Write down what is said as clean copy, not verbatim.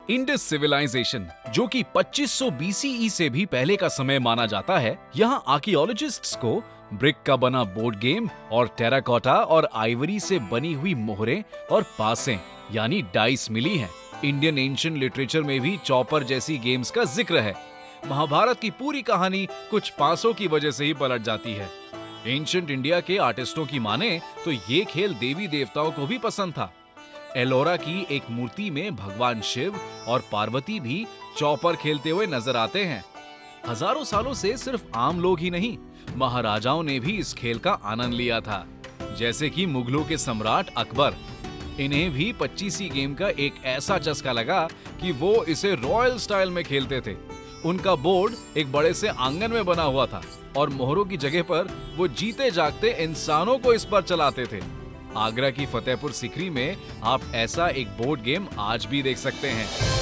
Indus civilisation, जो कि 2500 BCE से भी पहले का समय माना जाता है, यहाँ आर्कियोलॉजिस्ट्स को ब्रिक का बना बोर्ड गेम और टेराकोटा और आइवरी से बनी हुई मोहरें और पासें यानी डाइस मिली हैं। इंडियन एंशिएंट लिटरेचर में भी चौपर जैसी गेम्स का जिक्र है। महाभारत की पूरी कहानी कुछ पासों की वजह से ही पलट जाती है। एंशिएंट इंडिया के आर्टिस्टों की माने तो ये खेल देवी देवताओं को भी पसंद था। एलोरा की एक मूर्ति में भगवान शिव और पार्वती भी चौपर खेलते हुए नजर आते हैं। हजारों सालों से सिर्फ आम लोग ही नहीं, महाराजाओं ने भी इस खेल का आनंद लिया था, जैसे कि मुगलों के सम्राट अकबर। इन्हें भी 25 गेम का एक ऐसा चस्का लगा कि वो इसे रॉयल स्टाइल में खेलते थे। उनका बोर्ड एक बड़े से आंगन में बना हुआ था और मोहरों की जगह पर वो जीते जागते इंसानों को इस पर चलाते थे। आगरा की फतेहपुर सीकरी में आप ऐसा एक बोर्ड गेम आज भी देख सकते हैं।